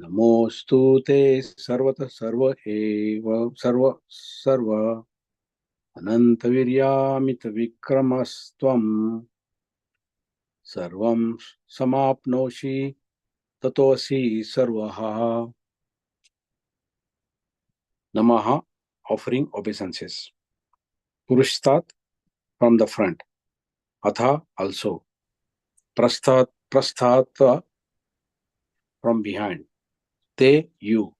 Namostu te sarvata sarva eva sarva sarva anantaviryamita vikramastam sarvam samapnoshi tatosi sarvaha. Namaha, offering obeisances. Purushtat, from the front. Atha, also. Prasthata, from behind. Te, you.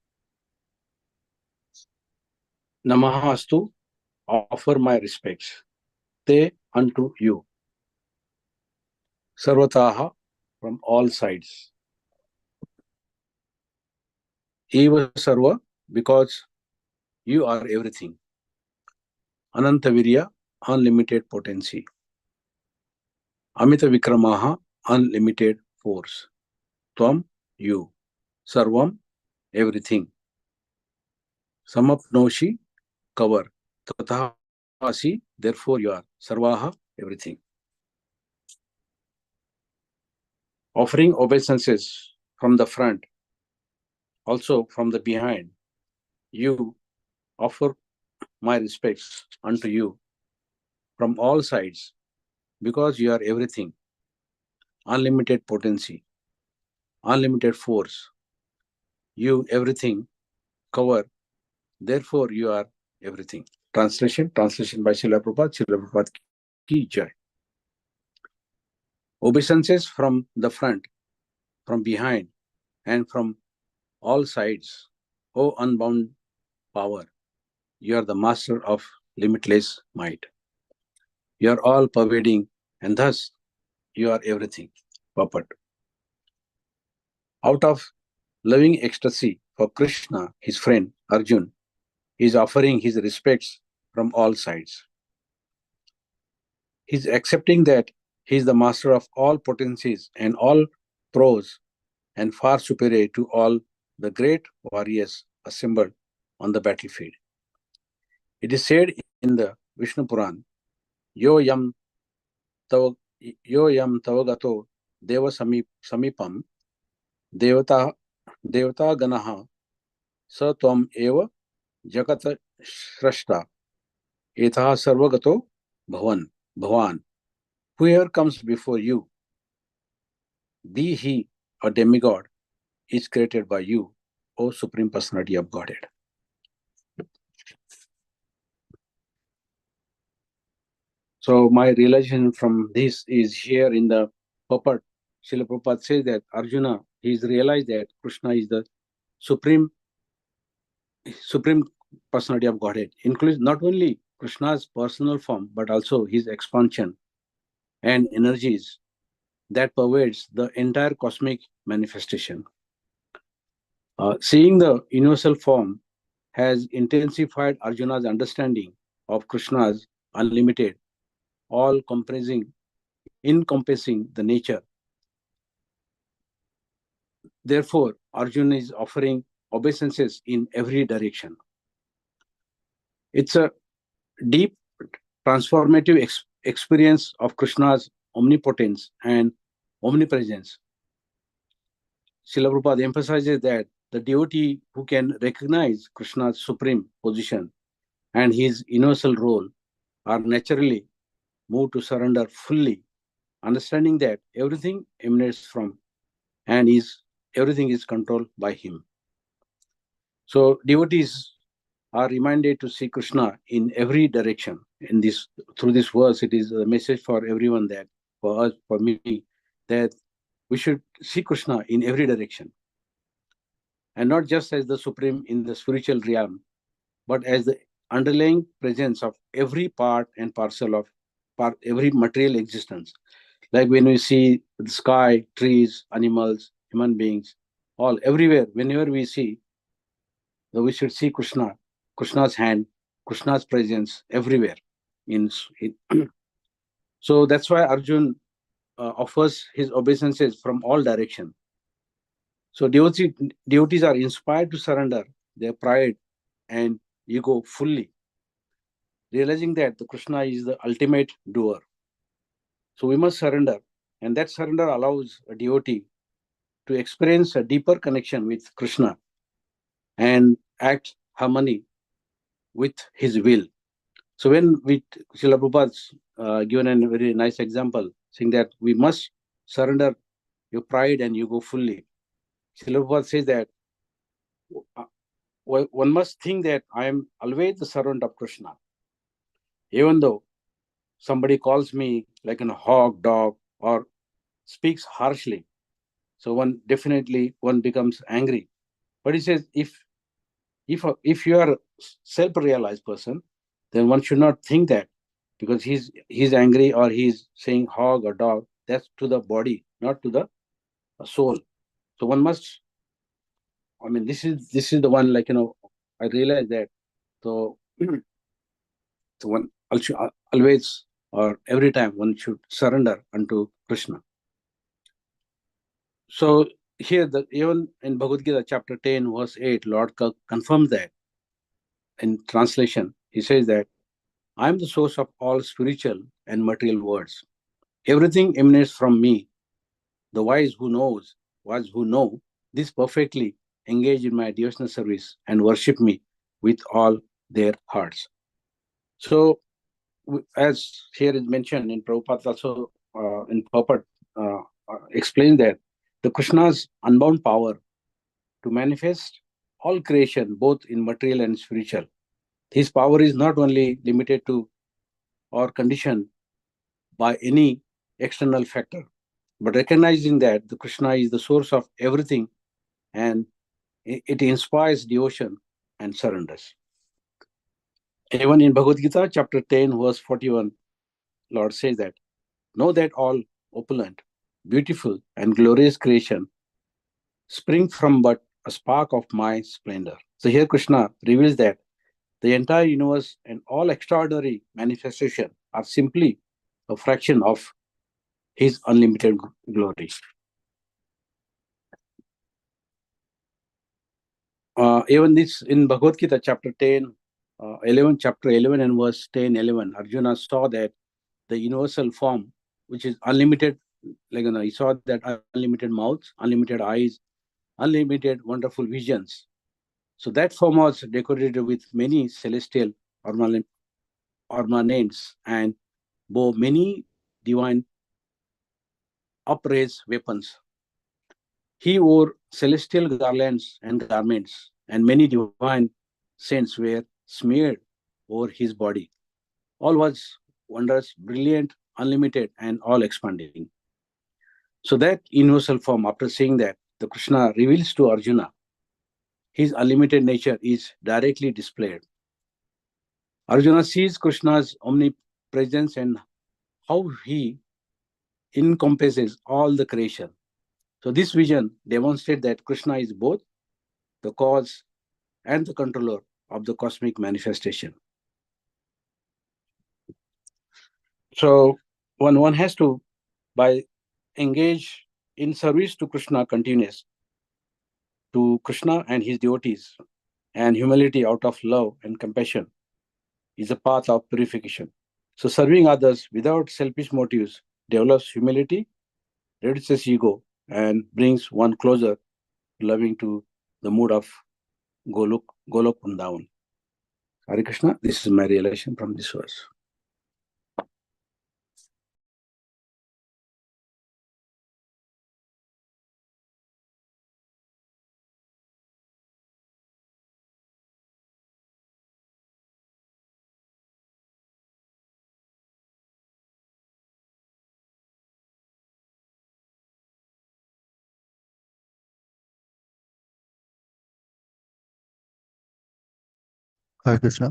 Namaha astu, offer my respects. Te, unto you. Sarvataha, from all sides. Eva sarva, because you are everything. Anantavirya, unlimited potency. Amita vikramaha, unlimited force. Tvam, you. Sarvam, everything. Samapnoshi, cover. Tatha asi, therefore you are. Sarvaha, everything. Offering obeisances from the front, also from the behind. You offer my respects unto you from all sides, because you are everything. Unlimited potency, unlimited force. You everything, cover. Therefore you are everything. Translation by Srila Prabhupada. Srila Prabhupada ki jai. Obeisances from the front, from behind, and from all sides. O unbound power, you are the master of limitless might. You are all pervading, and thus you are everything. Purport. Out of loving ecstasy for Krishna, his friend Arjun is offering his respects from all sides. He is accepting that he is the master of all potencies and all prose, and far superior to all the great warriors assembled on the battlefield. It is said in the Vishnu Puran, Yo yam tavagato deva samipam devata ganaha sa tvam eva jagat shrashta etaha sarvagato bhavan. Whoever comes before you, be he a demigod, is created by you, O Supreme Personality of Godhead. So my realization from this is here in the purport. Srila Prabhupada says that Arjuna, he's realized that Krishna is the supreme personality of Godhead. Includes not only Krishna's personal form, but also his expansion and energies that pervades the entire cosmic manifestation. Seeing the universal form has intensified Arjuna's understanding of Krishna's unlimited, encompassing the nature. Therefore, Arjuna is offering obeisances in every direction. It's a deep, transformative experience of Krishna's omnipotence and omnipresence. Srila Prabhupada emphasizes that the devotee who can recognize Krishna's supreme position and his universal role are naturally moved to surrender fully, understanding that everything emanates from and everything is controlled by him. So devotees are reminded to see Krishna in every direction. Through this verse, it is a message for everyone, that for us, for me, that we should see Krishna in every direction, and not just as the supreme in the spiritual realm, but as the underlying presence of every part and parcel of every material existence. Like when we see the sky, trees, animals, human beings, all everywhere, whenever we see, we should see Krishna's hand, Krishna's presence everywhere. So that's why Arjun offers his obeisances from all directions. So devotees are inspired to surrender their pride and ego fully, realizing that the Krishna is the ultimate doer. So we must surrender, and that surrender allows a devotee to experience a deeper connection with Krishna and act harmony with his will. So when Srila Prabhupada's given a very nice example, saying that we must surrender your pride and ego fully. Srila Prabhupada says that uh, one must think that I am always the servant of Krishna. Even though somebody calls me like a hog, dog, or speaks harshly, so one becomes angry. But he says, if you are a self-realized person, then one should not think that because he's angry or he's saying hog or dog. That's to the body, not to the soul. So one must. I mean, this is the one, like, I realize that. So, so one always or every time one should surrender unto Krishna. So here, even in Bhagavad Gita chapter 10 verse 8, Lord confirms that. In translation, he says that I am the source of all spiritual and material words. Everything emanates from me. The wise who know this perfectly engage in my devotional service and worship me with all their hearts. So, as here is mentioned in Prabhupada also, in Purport, explains that the Krishna's unbound power to manifest all creation, both in material and spiritual. His power is not only limited to or conditioned by any external factor, but recognizing that the Krishna is the source of everything, and it inspires devotion and surrenders. Even in Bhagavad Gita, chapter 10, verse 41, Lord says that, know that all opulent, beautiful, and glorious creation spring from but a spark of my splendor. So here Krishna reveals that the entire universe and all extraordinary manifestation are simply a fraction of his unlimited glory. Even this in Bhagavad Gita, chapter 10, 11, chapter 11 and verse 10, 11, Arjuna saw that the universal form, which is unlimited, like, he saw that unlimited mouths, unlimited eyes, unlimited wonderful visions. So that form was decorated with many celestial ornaments and bore many divine upraised weapons. He wore celestial garlands and garments, and many divine scents were smeared over his body. All was wondrous, brilliant, unlimited, and all expanding. So that universal form, after seeing that, the Krishna reveals to Arjuna his unlimited nature is directly displayed. Arjuna sees Krishna's omnipresence and how he encompasses all the creation. So this vision demonstrates that Krishna is both the cause and the controller of the cosmic manifestation. So one has to, by engage in service to Krishna continuous, to Krishna and his devotees, and humility out of love and compassion is a path of purification. So serving others without selfish motives develops humility, reduces ego, and brings one closer loving to the mood of Golok Vrindavan. Hare Krishna, this is my realization from this verse. Hare Krishna.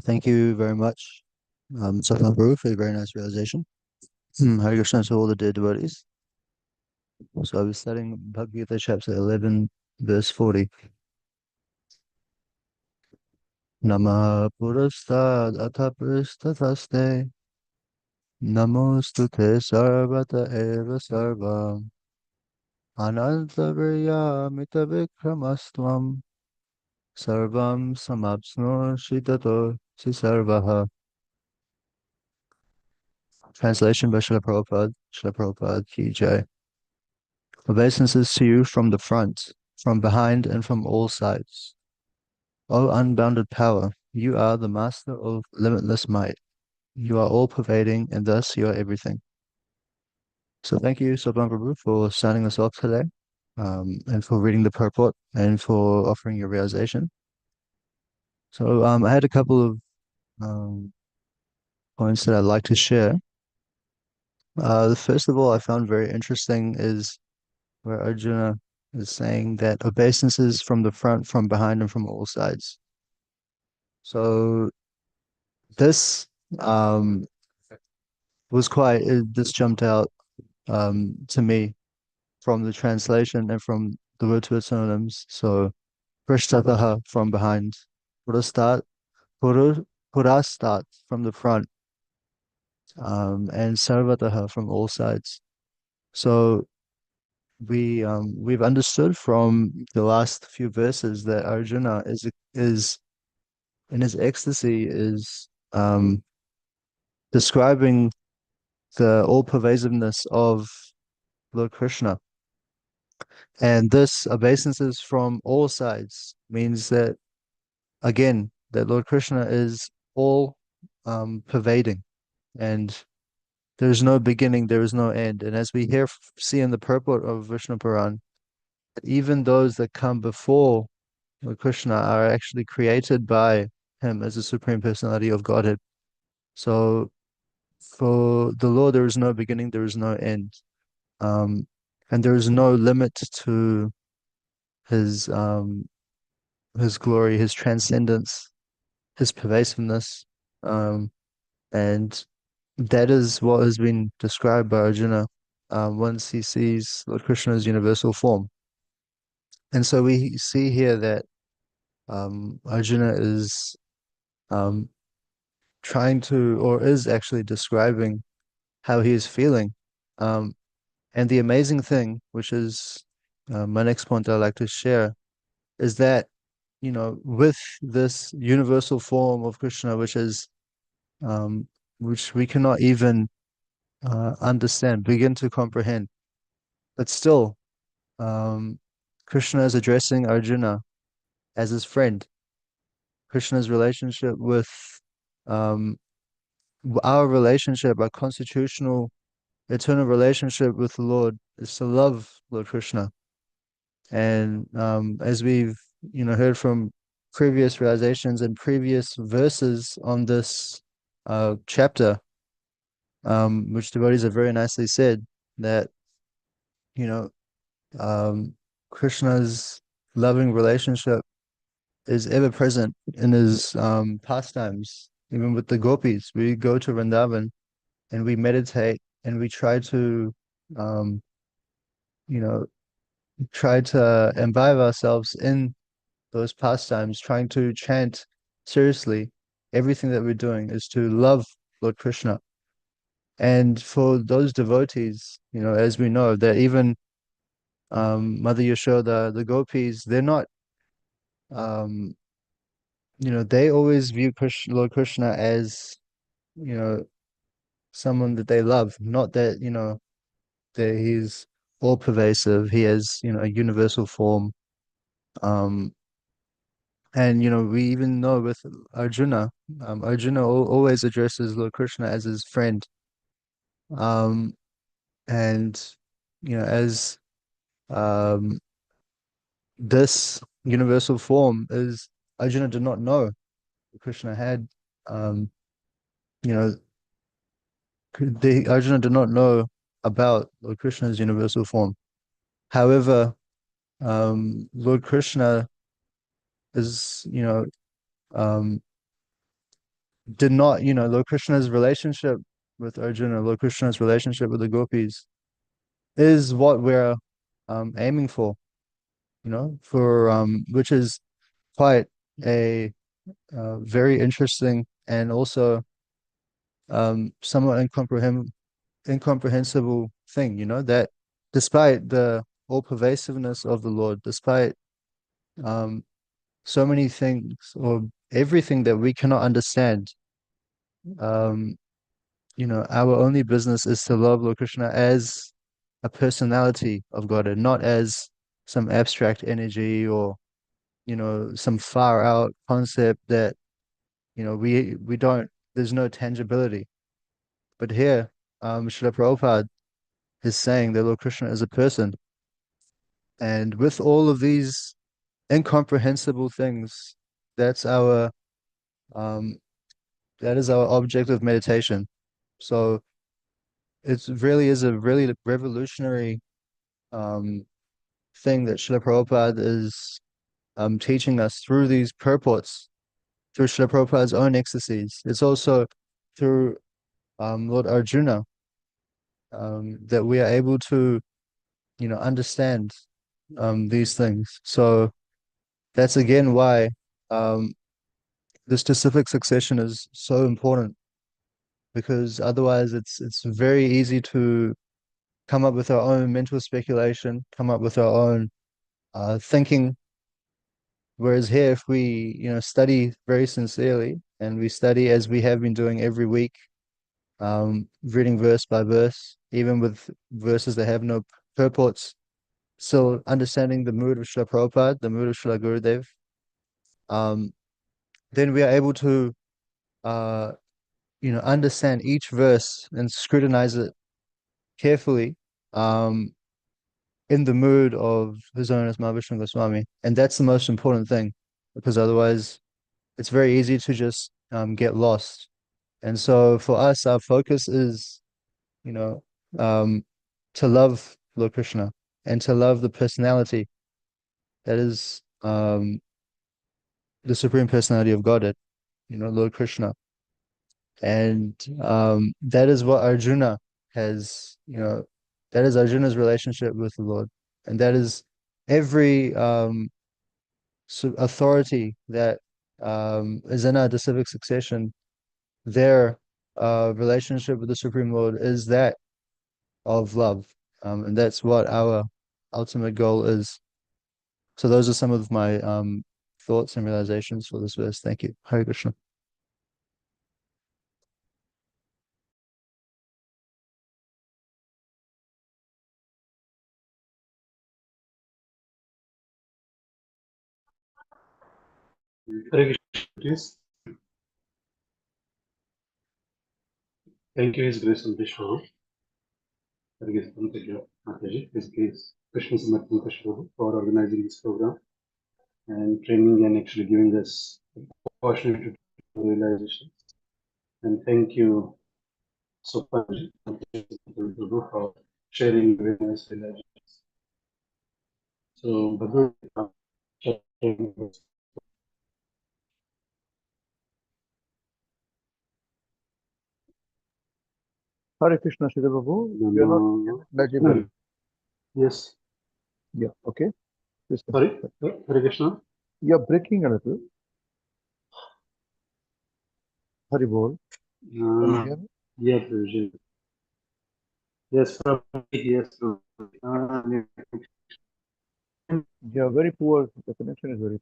Thank you very much, Satnam Prabhu, for a very nice realization. Hare Krishna to all the dear devotees. So I'll be studying Bhagavad Gita chapter 11, verse 40. Nama purastad atha pristataste namostute sarvata eva sarva anantavirya mitavikramastvam sarvam samapsno shitato si sarvaha. Translation by Srila Prabhupada. Srila Prabhupada ki jai. Obeisances to you from the front, from behind, and from all sides. O unbounded power, you are the master of limitless might. You are all-pervading, and thus you are everything. So thank you, Sopan Prabhu, for signing us off today, and for reading the purport, and for offering your realization. So I had a couple of points that I'd like to share. The first of all I found very interesting is where Arjuna is saying that obeisances from the front, from behind, and from all sides. So this um, this jumped out to me from the translation and from the word to its synonyms. So Prishtataha from behind, Purastat, Puru, Purastat from the front, and Sarvataha from all sides. So we've understood from the last few verses that Arjuna is in his ecstasy is describing the all pervasiveness of Lord Krishna. And this obeisances from all sides means that, again, that Lord Krishna is all pervading, and there is no beginning, there is no end. And as we see in the purport of Vishnu Puran, even those that come before Lord Krishna are actually created by him as the Supreme Personality of Godhead. So for the Lord, there is no beginning, there is no end. And there is no limit to his glory, his transcendence, his pervasiveness. And that is what has been described by Arjuna once he sees Lord Krishna's universal form. And so we see here that Arjuna is um, trying to, or is actually describing how he is feeling. And the amazing thing, which is my next point that I'd like to share, is that, with this universal form of Krishna, which we cannot even understand, begin to comprehend, but still, Krishna is addressing Arjuna as his friend. Krishna's relationship with um, our relationship, our constitutional, eternal relationship with the Lord is to love Lord Krishna. And as we've heard from previous realizations and previous verses on this chapter, which devotees have very nicely said that you know Krishna's loving relationship is ever present in his pastimes, even with the gopis. We go to Vrindavan and we meditate and we try to um, you know try to imbibe ourselves in those pastimes, trying to chant seriously. Everything that we're doing is to love Lord Krishna. And for those devotees, as we know, that even Mother Yashoda, the gopis, they're not, um, they always view Lord Krishna as, you know, someone that they love, not that, that he's all pervasive. He has, a universal form. Um, And we even know with Arjuna, Arjuna always addresses Lord Krishna as his friend. Um, and as um, this universal form is Arjuna did not know Krishna had, um, you know, Arjuna did not know about Lord Krishna's universal form. However, Lord Krishna is, um, did not, Lord Krishna's relationship with Arjuna, Lord Krishna's relationship with the gopis is what we're aiming for, for which is quite a very interesting and also somewhat incomprehensible thing, that despite the all pervasiveness of the Lord, despite um, so many things or everything that we cannot understand, um, our only business is to love Lord Krishna as a personality of Godhead, not as some abstract energy or, some far out concept that, we don't, there's no tangibility. But here, Srila Prabhupada is saying that Lord Krishna is a person. And with all of these incomprehensible things, that's our um, that is our object of meditation. So it really is a really revolutionary um, thing that Srila Prabhupada is teaching us through these purports, through Srila Prabhupada's own ecstasies. It's also through Lord Arjuna that we are able to, understand these things. So that's again why the specific succession is so important, because otherwise it's very easy to come up with our own mental speculation, come up with our own thinking. Whereas here, if we, study very sincerely and we study as we have been doing every week, reading verse by verse, even with verses that have no purports, still understanding the mood of Srila Prabhupada, the mood of Srila Gurudev, um, then we are able to, uh, understand each verse and scrutinize it carefully, in the mood of His Holiness Mahavishnu Goswami. And that's the most important thing, because otherwise it's very easy to just get lost. And so for us, our focus is, you know, um, to love Lord Krishna and to love the personality that is the Supreme Personality of Godhead, Lord Krishna. And that is what Arjuna has, that is Arjuna's relationship with the Lord. And that is every authority that is in our civic succession, their relationship with the Supreme Lord is that of love. And that's what our ultimate goal is. So those are some of my thoughts and realizations for this verse. Thank you. Hare Krishna. Hare Krishna, please. Thank you, His Grace and Vishnu. Hare Krishna, thank you, Mataji. His Grace, Krishna Samarthan Prabhu, for organizing this program and training and actually giving us opportunity to realization. And thank you, Sopanji, Prabhu, for sharing very nice realizations. So, Bhagavad Hare Krishna, Sridhar Prabhu. We are not legible. Yes. Yeah, okay. Please Sorry, Hare Krishna. You're breaking a little. Hari Bol. Can you hear me? Yeah, Prabhuji. Yes, yes. Yeah, very poor. The connection is very.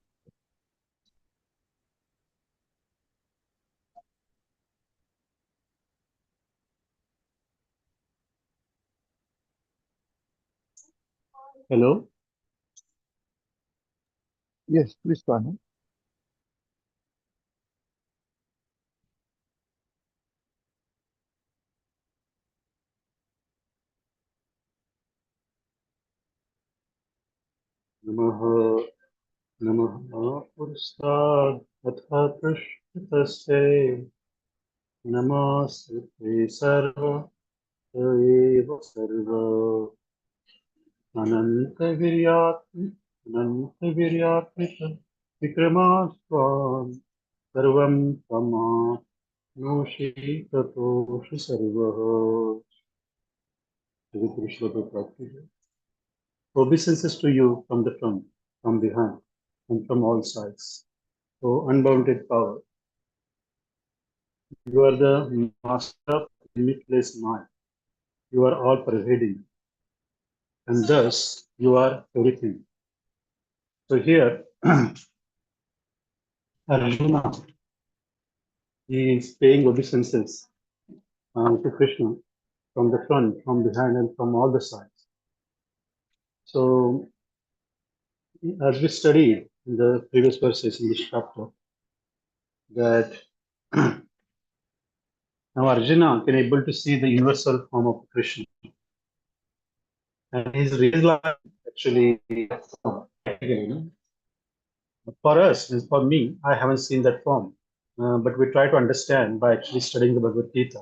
Hello. Yes, please go on. Namaha Namaha Purusad Atha Prashtase Namaste Sarva Eva Sarva Ananta Viryatmita Vikramaswan Sarvam Tama Noshi Tatoshi Sarvaha. Obeisances to you from the front, from behind, and from all sides. O unbounded power, you are the master of limitless mind. You are all pervading, and thus you are everything. So here, Arjuna is paying obeisances to Krishna from the front, from behind, and from all the sides. So, as we studied in the previous verses in this chapter, that now Arjuna can able to see the universal form of Krishna, and he's realized actually for us, means for me, I haven't seen that form, but we try to understand by actually studying the Bhagavad Gita.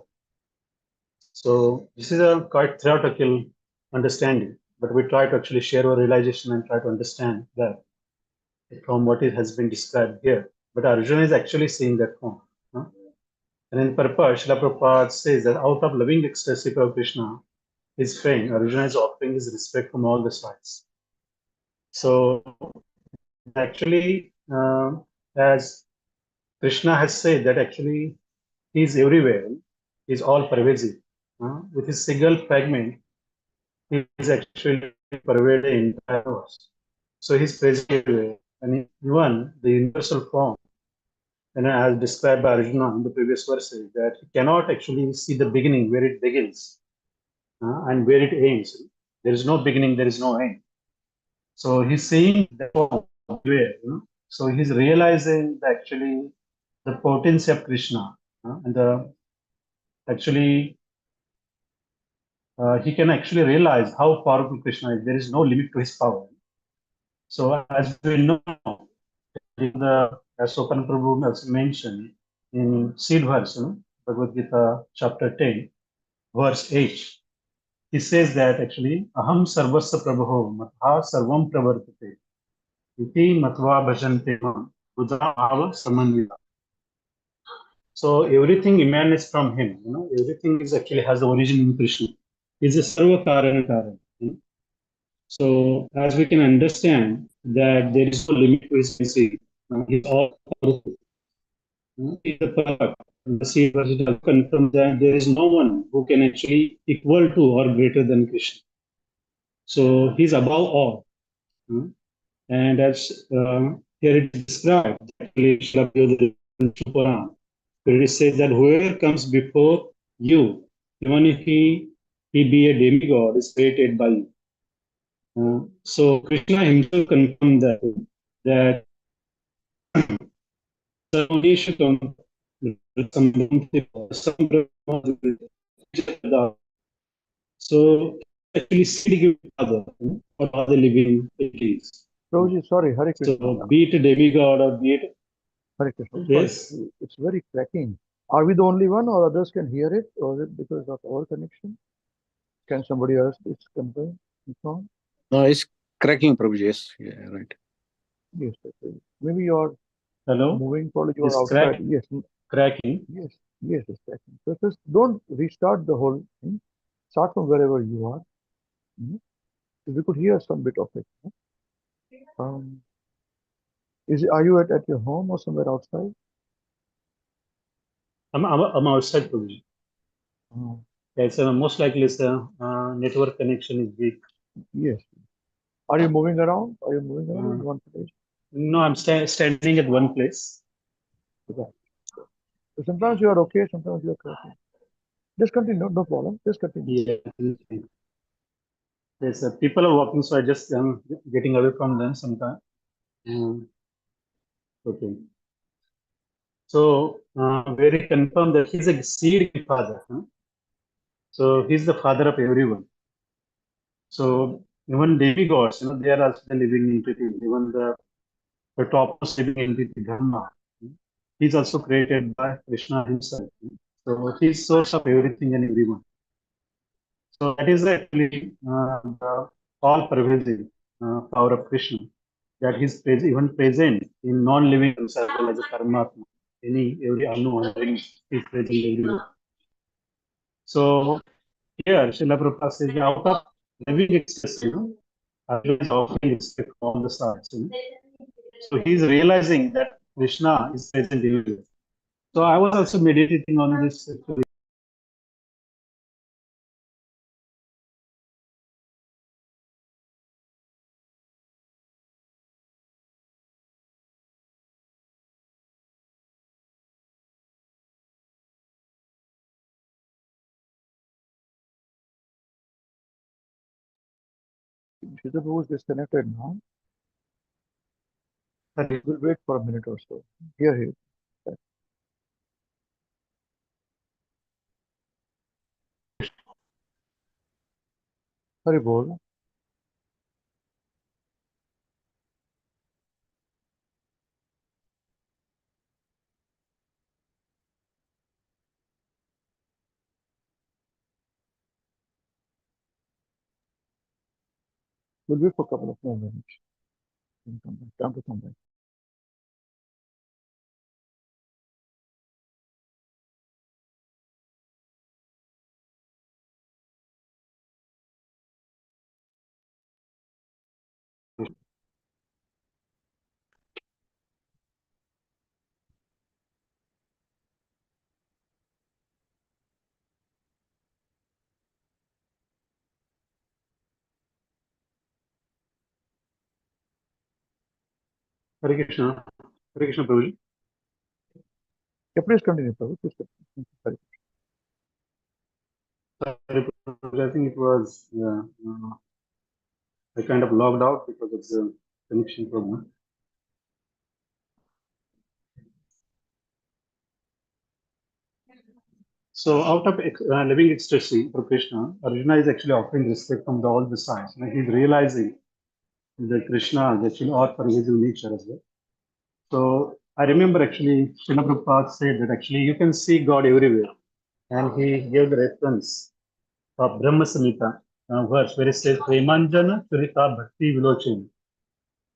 So this is a quite theoretical understanding, but we try to actually share our realization and try to understand that from what it has been described here. But Arjuna is actually seeing that form. And in purpose, Srila Prabhupada says that out of loving ecstasy for Krishna, his friend Arjuna is offering his respect from all the sides. So actually, as Krishna has said that actually he is everywhere, he is all pervasive. With his single fragment, he is actually pervading the entire universe. So he is present everywhere. And even the universal form, and as described by Arjuna in the previous verses, that he cannot actually see the beginning where it begins and where it ends. There is no beginning, there is no end. So he's seeing the form where, so he's realizing that actually the potency of Krishna and the actually he can actually realize how powerful Krishna is. There is no limit to his power. So as we know, as Sopan Prabhu has mentioned in seed verse, Bhagavad Gita chapter 10, verse 8, he says that actually, Aham sarvasya prabho matha sarvam pravartate iti matva bhajante mam buddha ava samanvita. So everything emanates from him. Everything is actually has the origin in Krishna. He's a sarva karana karan. So as we can understand that there is no limit to his mercy, he's all powerful. He's the perfect. The seed verse confirms that there is no one who can actually equal to or greater than Krishna. So he's above all. And as here it is described, where it says that whoever comes before you, even if he be a demigod, is created by you. So Krishna himself confirmed that so actually seed father for all the living entities. Prabhuji, sorry, Hare Krishna. So be it a demigod or be it Hare Krishna. yes. Sorry, it's very cracking. Are we the only one, or others can hear it, or is it because of our connection? Can somebody else please confirm? No, it's cracking, Prabhuji. Yes, yeah, right. Yes, maybe you're Hello? moving, probably you are It's outside. Yes, cracking. yes, it's cracking. So just don't restart the whole thing. Start from wherever you are. If we could hear some bit of it. Are you at your home or somewhere outside? I'm outside Prabhuji. Yes, most likely it's network connection is weak. Yes. Are you moving around? Are you moving around in one place? No, I'm standing at one place. Okay. So sometimes you are okay, sometimes you are cracking. Just continue, no problem. Just continue. Yeah. Yes, people are walking, so I just am getting away from them sometimes. Okay. So where he confirmed that he's a seed father. So he's the father of everyone. So even demigods, they are also the living entity. Even the topmost living entity, Dharma, he's also created by Krishna himself. So he's source of everything and everyone. So that is actually the all-pervasive power of Krishna, that he's even present in non-living as well as a Paramatma. Every unknown thing is present everywhere. So here, Srila Prabhupada says, out of living ecstasy, Arjuna is offering respect on the sides. So he's realizing that Krishna is present everywhere. So I was also meditating on this. Sridhar Prabhu is disconnected now. Hare We'll wait for a minute or so. Here. Hare Bol. We'll wait for a couple of more minutes. Time to come back. Krishna. Hare Krishna, Prabhuji. Yeah, please continue, Prabhu. Please continue. Hare Hare Prabhuji, I think it was I kind of logged out because of the connection problem. So out of living ecstasy for Krishna, Arjuna is actually offering respect from all the sides. He's realizing that Krishna is actually all for his nature as well. So I remember actually Srila Prabhupada said that actually you can see God everywhere. And he gave the reference of Brahma Samhita verse where it says Premanjana Churita Bhakti Vilochin.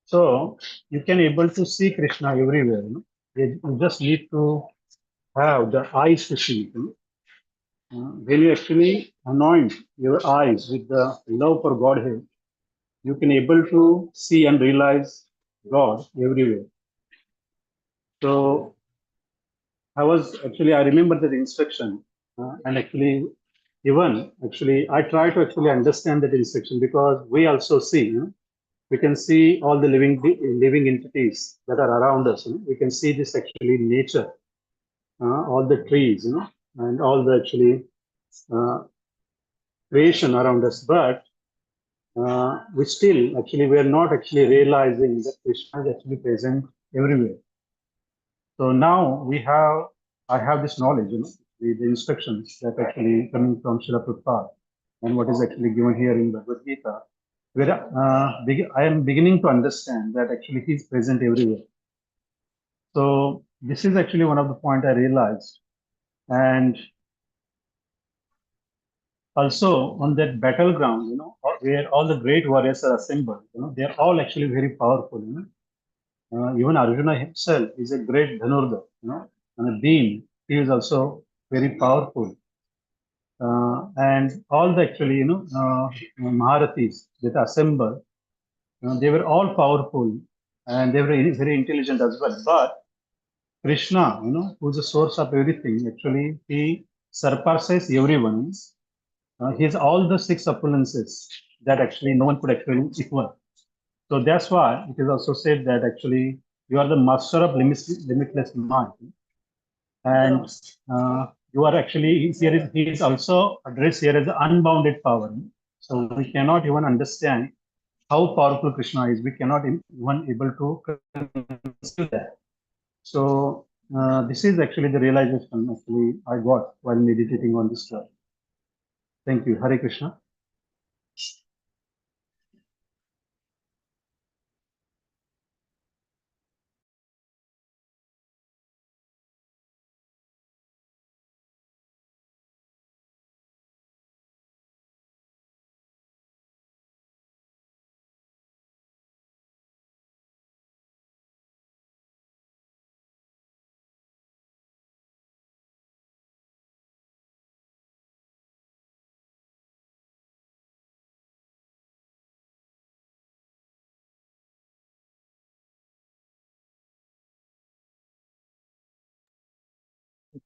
So you can able to see Krishna everywhere. You just need to have the eyes to see. When you actually anoint your eyes with the love for Godhead, you can able to see and realize God everywhere. So I remember that instruction, and actually, I try to actually understand that instruction because we also see, we can see all the living entities that are around us. We can see this actually in nature, all the trees, and all the actually creation around us. But we are not actually realizing that Krishna is actually present everywhere. So now I have this knowledge, the instructions that actually coming from Srila Prabhupada and what is actually given here in Bhagavad Gita, where I am beginning to understand that actually he is present everywhere. So this is actually one of the points I realized. And also on that battleground, where all the great warriors are assembled, they're all actually very powerful. Even Arjuna himself is a great Dhanurga, and a beam. He is also very powerful. And all the actually, Maharathis that assembled, they were all powerful and they were very intelligent as well. But Krishna, who's the source of everything, actually, he surpasses everyone. He has all the six opulences that actually no one could actually equal. So that's why it is also said that actually you are the master of limitless mind. And you are actually, he is also addressed here as unbounded power. So we cannot even understand how powerful Krishna is. We cannot even able to conceive that. So this is actually the realization actually I got while meditating on this stuff. Thank you. Hare Krishna.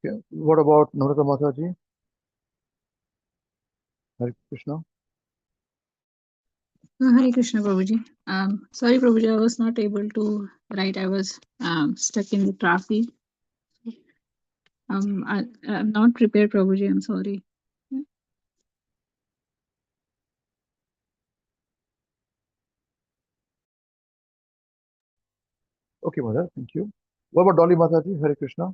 Okay. What about Namrata Mataji? Hare Krishna. Hare Krishna, Prabhuji. Sorry, Prabhuji, I was not able to write. I was stuck in the traffic. I'm not prepared, Prabhuji. I'm sorry. Okay, Mother, thank you. What about Dolly Mataji? Hare Krishna.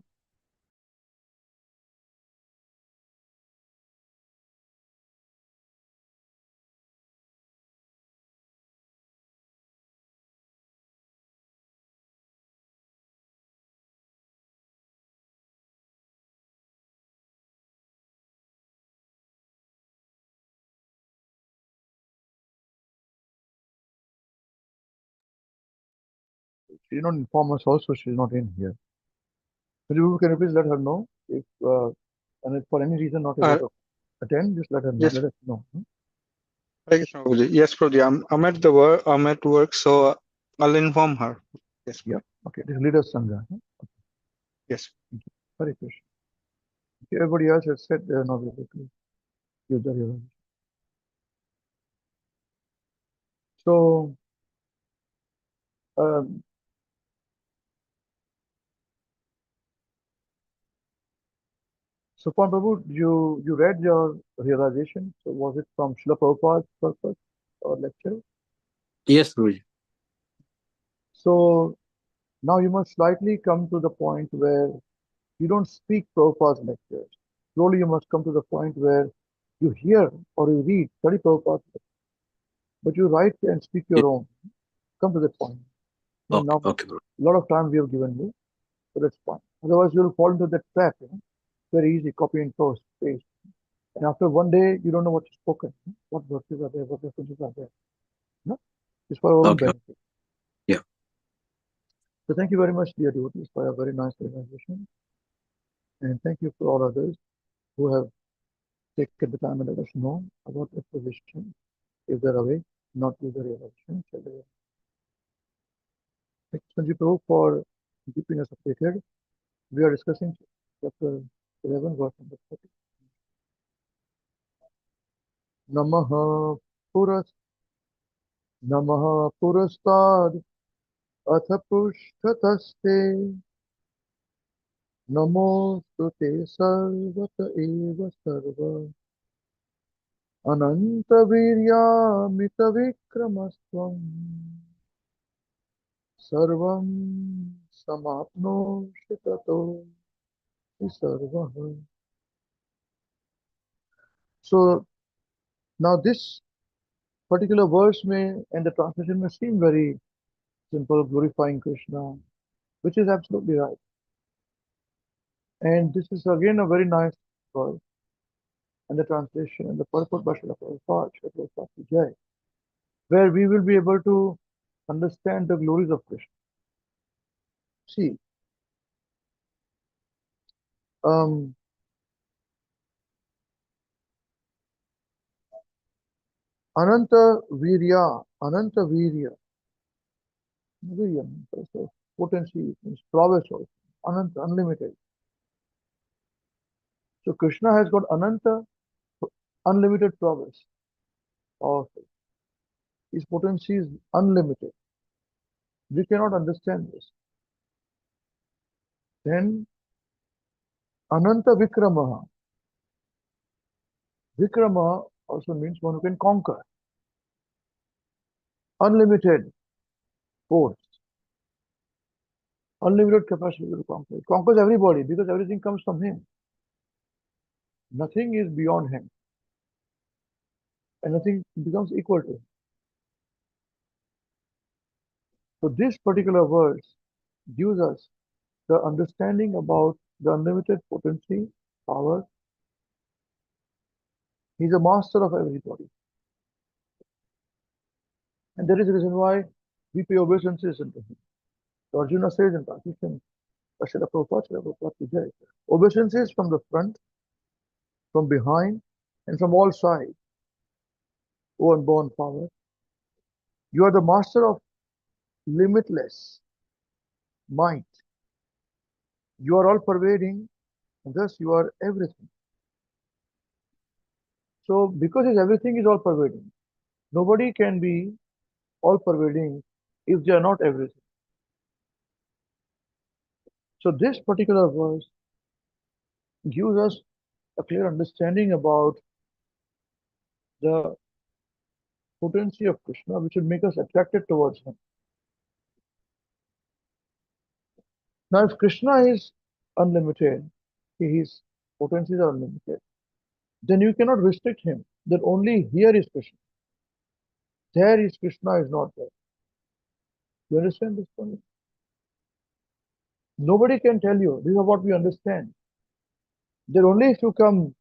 She did not inform us also, she's not in here. Can you please let her know if, and if for any reason not able to attend, just let her know. Yes. Let us know. Hare Krishna, Prabhuji. Yes, Prabhuji. I'm at the work. I'm at work, so I'll inform her. Yes. Yeah. Okay. This is leader Sangha. Yes. Hare Krishna. Okay, everybody else has said they are not able to use the realization. So, um, Supan Prabhu, you read your realization. So was it from Srila Prabhupada's purpose or lecture? Yes, Guruji. So now you must slightly come to the point where you don't speak Prabhupada's lectures. Slowly you must come to the point where you hear or you read, study Prabhupada's lectures, but you write and speak your own. Come to that point. Okay, Now, okay, Guruji. a lot of time we have given you, so that's fine. Otherwise, you'll fall into that trap. Very easy, copy and paste. And after one day, you don't know what's spoken, what verses are there, what references are there. No? It's for our own Okay. benefit. Yeah. So thank you very much, dear devotees, for a very nice presentation. And thank you for all others who have taken the time and let us know about their position. If they're away, not use the realization. Thank you, Sanjay Prabhu, for keeping us updated. We are discussing chapter 11, verse number 30. Namaha Puras Namaha Purastad Atha Prushthataste Namo Sute Sarvata Eva Sarva Ananta Virya Mita Vikramasvam Sarvam Samapno Shitato Sarvaha. So now this particular verse may and the translation may seem very simple, glorifying Krishna, which is absolutely right. And this is again a very nice verse. And the translation and the purport by Srila Prabhupada, where we will be able to understand the glories of Krishna. See, Ananta Virya, Virya means also potency, means prowess also, Ananta, unlimited. So Krishna has got Ananta, unlimited prowess, powerful. His potency is unlimited. We cannot understand this. Then Ananta Vikramaha. Vikrama also means one who can conquer. Unlimited force, unlimited capacity to conquer. It conquers everybody because everything comes from him. Nothing is beyond him. And nothing becomes equal to him. So this particular verse gives us the understanding about the unlimited potency, power. He's a master of everybody. And there is a reason why we pay obeisances unto him. So Arjuna says in Pakistan, obeisances from the front, from behind, and from all sides. O unborn power, you are the master of limitless might. You are all pervading, and thus you are everything. So because his everything is all pervading, nobody can be all pervading if they are not everything. So this particular verse gives us a clear understanding about the potency of Krishna, which will make us attracted towards him. Now, if Krishna is unlimited, his potencies are unlimited, then you cannot restrict him that only here is Krishna. There is Krishna is not there. You understand this point? Nobody can tell you. This is what we understand. That only if you come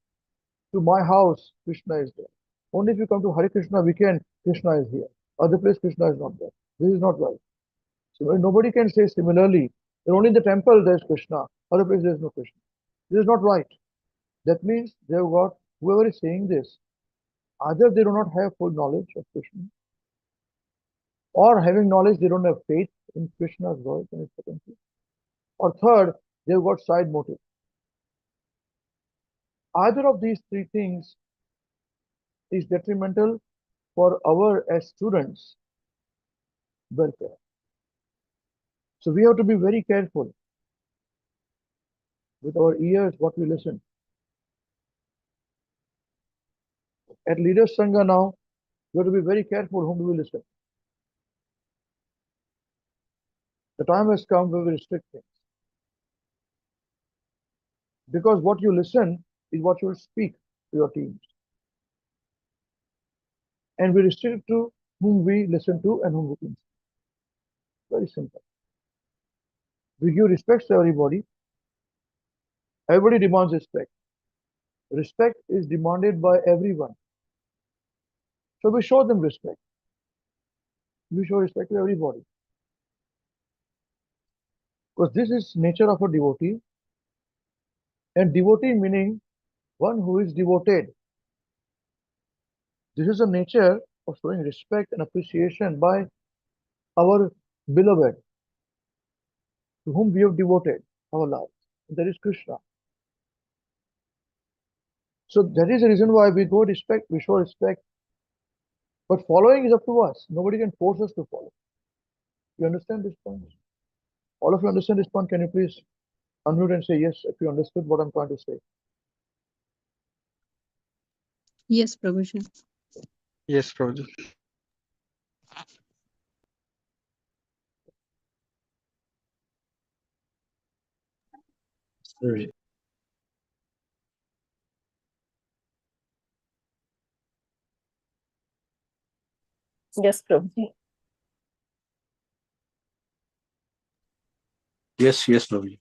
to my house, Krishna is there. Only if you come to Hare Krishna WECAN, Krishna is here. Other place, Krishna is not there. This is not right. So nobody can say similarly that only in the temple there is Krishna. Other place there is no Krishna. This is not right. That means they have got, whoever is saying this, either they do not have full knowledge of Krishna, or having knowledge, they don't have faith in Krishna's words and his potency. Or third, they've got side motive. Either of these three things is detrimental for our as students welfare. So we have to be very careful with our ears what we listen. At Leaders Sangha now, we have to be very careful whom do we listen. The time has come where we restrict things. Because what you listen is what you will speak to your teams. And we restrict to whom we listen to and whom we listen. Very simple. We give respect to everybody. Everybody demands respect. Respect is demanded by everyone. So we show them respect. We show respect to everybody. Because this is nature of a devotee. And devotee meaning one who is devoted. This is the nature of showing respect and appreciation by our beloved, to whom we have devoted our lives. That is Krishna. So that is the reason why we show respect. But following is up to us. Nobody can force us to follow. You understand this point? All of you understand this point? Can you please unmute and say yes if you understood what I'm trying to say? Yes, Prabhuji. Yes, Prabhuji. Sorry. Yes, Prabhuji. Yes, Prabhuji.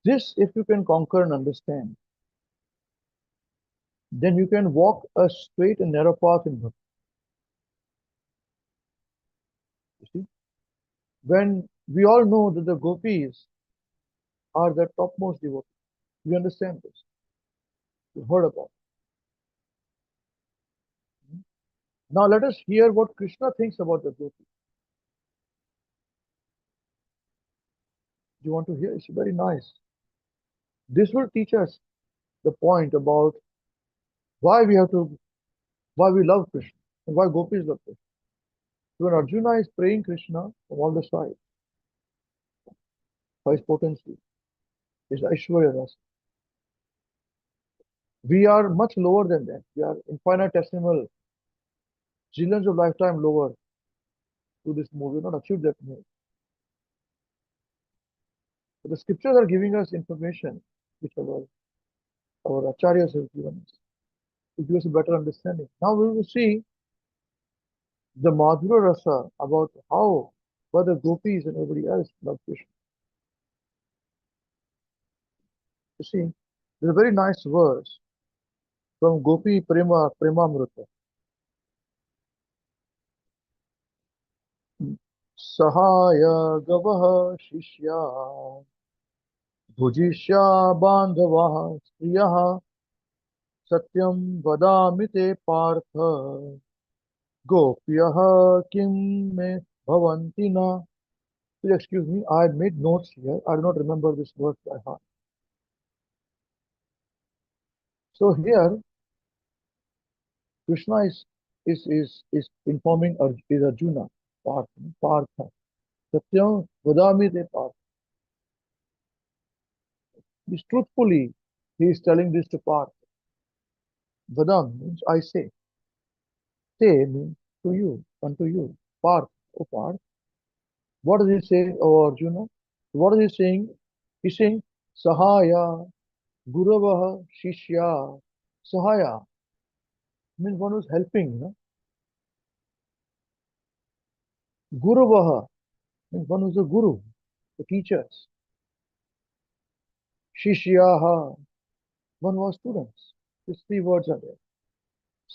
This, if you can conquer and understand, then you can walk a straight and narrow path in Bhakti. You see? When we all know that the gopis are the topmost devotees, we understand this. You heard about it. Now let us hear what Krishna thinks about the gopis. Do you want to hear? It's very nice. This will teach us the point about why we love Krishna and why gopis love Krishna. So when Arjuna is praying Krishna from all the sides, for his potency, his Aishwarya Rasa, we are much lower than that. We are infinitesimal, zillions of lifetime lower to this move. We have not achieved that move. But the scriptures are giving us information which our acharyas have given us to give us a better understanding. Now we will see the Madhura Rasa about how whether gopis and everybody else love Krishna. You see, there's a very nice verse from Gopi Premamrita. Sahaya Gavaha Shishya Bhujishya Bandhavaha Striyaha Satyam Vadami Te Partha Gopyaha Kim Me Bhavanti Na. Please excuse me, I made notes here. I do not remember this verse by heart. So here, Krishna is informing is Arjuna, Partha. Satyam Vadami Te Partha. This truthfully, He is telling this to Parth. Vadam means I say. Say means to you, unto you. Parth, O Parth. What does he say, O Arjuna? What is he saying? He's saying Sahaya, Guravaha, Shishya. Sahaya means one who's helping. No? Guravaha means one who's a guru, the teachers. Shishyaha, one who has students. These three words are there.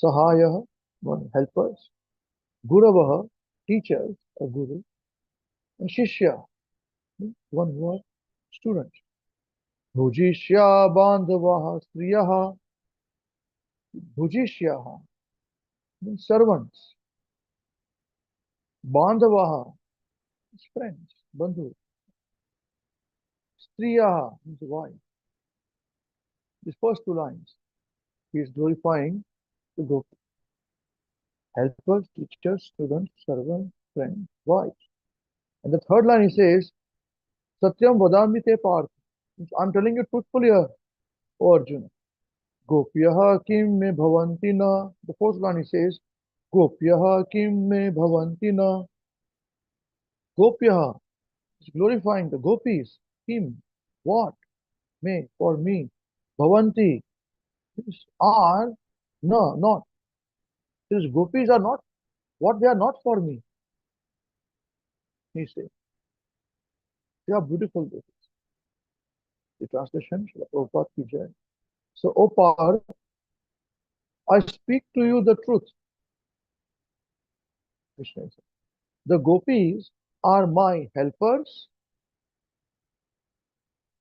Sahaya, one helpers. Guravaha, teachers, a guru. And Shishya, one who has students. Bhujishya bandhavaha striyaha. Bhujishyaha means servants. Bandhavaha means friends, bandhu. Striyaha means wife. These first two lines, he is glorifying the gopi. Helpers, teachers, students, servants, friends, wives. And the third line he says, Satyam vadami te parth. I'm telling you truthfully, O Arjuna. Gopyaha kim me bhavanti na. The fourth line he says, Gopyaha kim me bhavanti na. Gopyaha is glorifying the gopis. Kim, what? Me, for me. Bhavanti are, no, not. These gopis are not what they are not for me. He says, they are beautiful gopis. The translation, Srila Prabhupada ki jai. So, O Parth, I speak to you the truth. Krishna said, the gopis are my helpers,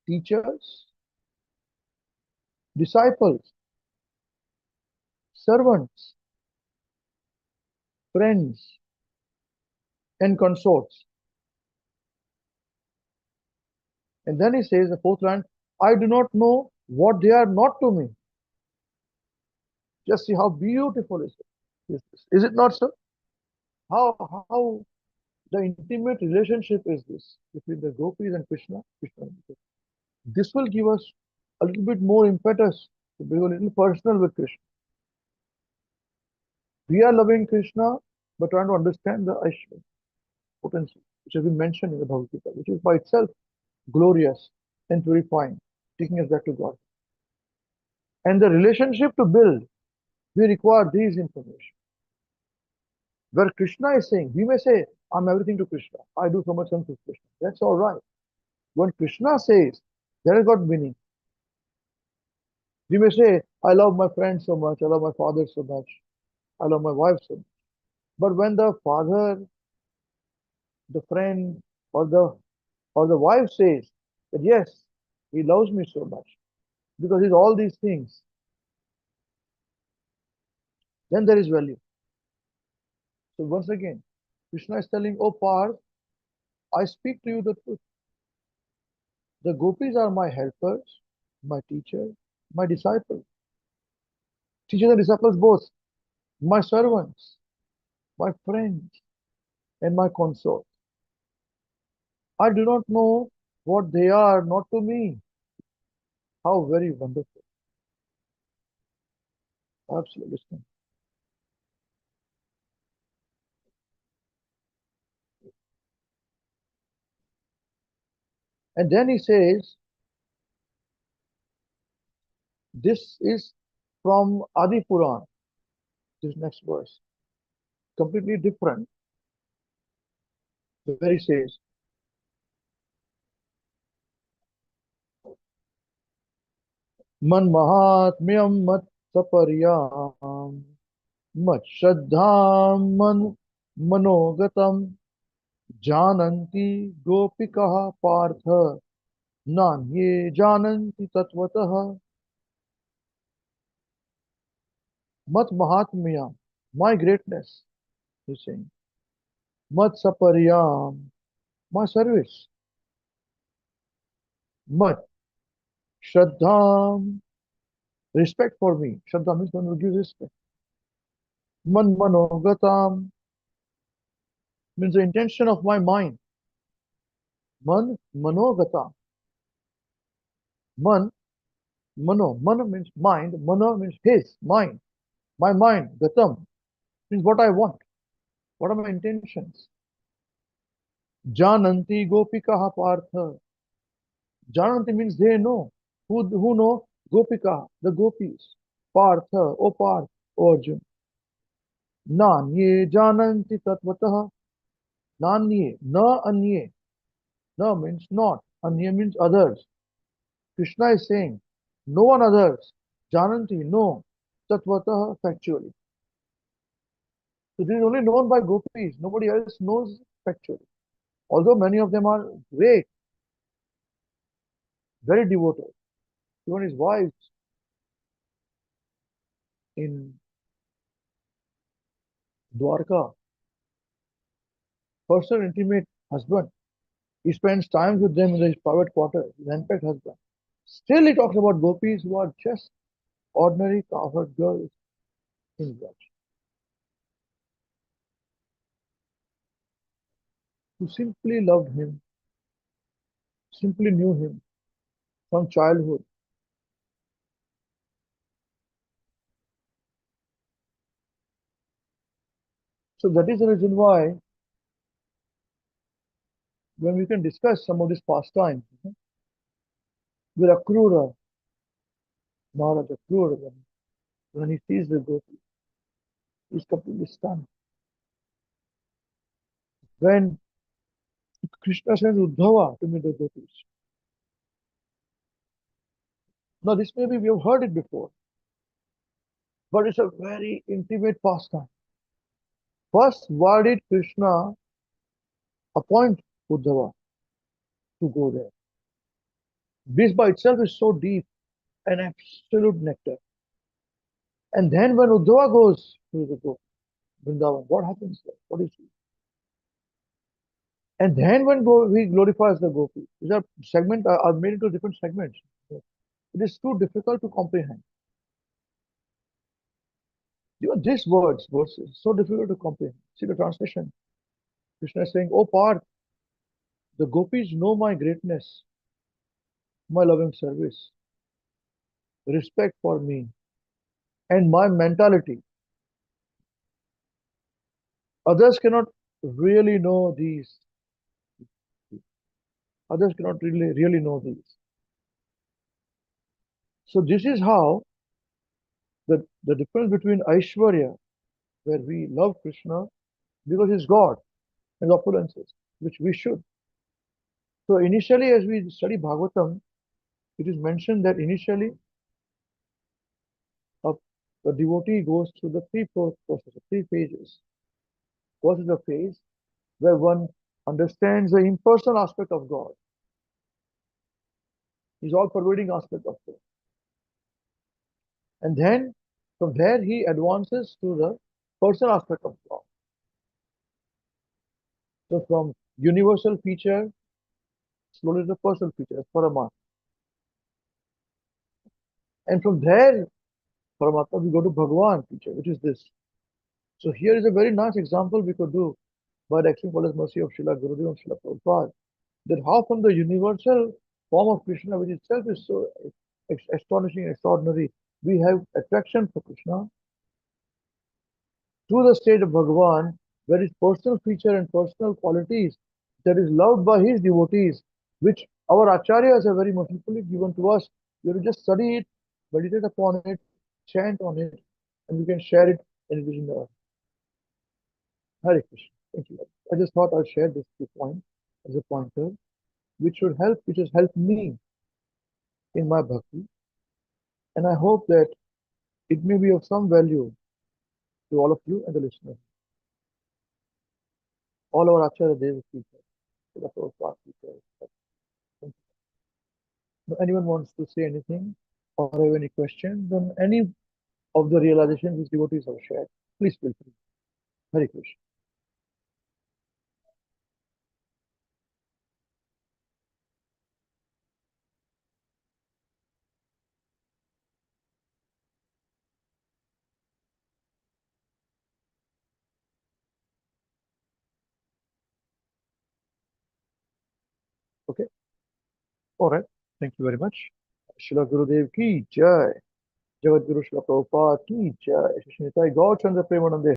teachers, disciples, servants, friends, and consorts. And then he says, the fourth line, I do not know what they are not to me. Just see how beautiful is it. Is it not so? How the intimate relationship is this between the gopis and Krishna? This will give us a little bit more impetus to be a little personal with Krishna. We are loving Krishna, but trying to understand the Aishwarya, potency, which has been mentioned in the Bhagavad Gita, which is by itself glorious and purifying, taking us back to God. And the relationship to build, we require these information. Where Krishna is saying, we may say, I'm everything to Krishna. I do so much to Krishna. That's all right. When Krishna says, that has got meaning. We may say, I love my friend so much, I love my father so much, I love my wife so much. But when the father, the friend, or the wife says that yes, he loves me so much because he's all these things, then there is value. So once again, Krishna is telling, oh Parth, I speak to you the truth. The gopis are my helpers, my teachers, my disciples. Teachers and disciples both, my servants, my friends, and my consort. I do not know what they are not to me. How very wonderful. Absolutely. And then he says, this is from Adi Puran, this next verse, completely different. Where he says, Man Mahatmyam Mat Saparyam Mat Shraddham Man Manogatam Jananti Gopikaha Partha Nanye Jananti Tatvataha Mat Mahatmyam, my greatness, he's saying. Mat Saparyam, my service. Mat Shraddham, respect for me. Shraddha means one who gives respect. Man Manogatam means the intention of my mind. Man Manogatam. Man Mano. Mana means mind. Mana means his mind. My mind, Gatam, means what I want. What are my intentions? Jananti Gopikaha Partha. Jananti means they know. Who know? Gopika, the gopis. Partha, O Parth, O Arjun. Nanye Jananti Tatvataha. Nanye, na anye. Na means not. Anya means others. Krishna is saying, no one others. Jananti, no. Tatvataha, factually. So this is only known by gopis. Nobody else knows factually. Although many of them are great, very devoted. Even his wives in Dwarka, personal intimate husband. He spends time with them in his private quarters, his handpicked husband. Still he talks about gopis who are just ordinary cowherd girls in Braj, who simply loved him, simply knew him from childhood. So that is the reason why when we can discuss some of these pastimes, with Akrura, Maharaj Akrura, when he sees the gopis, he's completely stunned. When Krishna sends Uddhava to meet the gopis. Now this maybe we have heard it before, but it's a very intimate pastime. First, why did Krishna appoint Uddhava to go there? This by itself is so deep and absolute nectar. And then when Uddhava goes to the Vrindavan, what happens there? What is it? And then when he glorifies the gopi, these are segments are made into different segments. It is too difficult to comprehend. These verses, so difficult to comprehend. See the translation. Krishna is saying, "Oh Parth, the gopis know my greatness, my loving service, respect for me, and my mentality. Others cannot really know these. Others cannot really know these. So this is how the difference between Aishwarya, where we love Krishna because he's God and opulences, which we should. So initially, as we study Bhagavatam, it is mentioned that initially a, a devotee goes through the three phases. First is the phase where one understands the impersonal aspect of God. He's all pervading aspect of God. And then from there he advances to the personal aspect of God. So from universal feature, slowly the personal feature, as Paramatma. And from there, Paramatma, we go to Bhagavan feature, which is this. So here is a very nice example we could do by the extreme mercy of Srila Gurudev and Srila Prabhupada, that how from the universal form of Krishna, which itself is so astonishing, extraordinary, we have attraction for Krishna, to the state of Bhagavan, where his personal feature and personal qualities that is loved by his devotees, which our acharyas have very mercifully given to us. We have to just study it, meditate upon it, chant on it, and we can share it and it is in the earth. Hare Krishna. Thank you. I just thought I'd share this point as a pointer, which has helped me in my bhakti. And I hope that it may be of some value to all of you and the listeners. All our Acharya Deva teachers, teachers. If anyone wants to say anything or have any questions on any of the realizations which devotees have shared, please feel free. Hare Krishna. Okay. All right. Thank you very much. Srila Gurudev ki jai. Jagat Guru Srila Prabhupada ki jai. Shri Nitai Gaur Chandra Premanande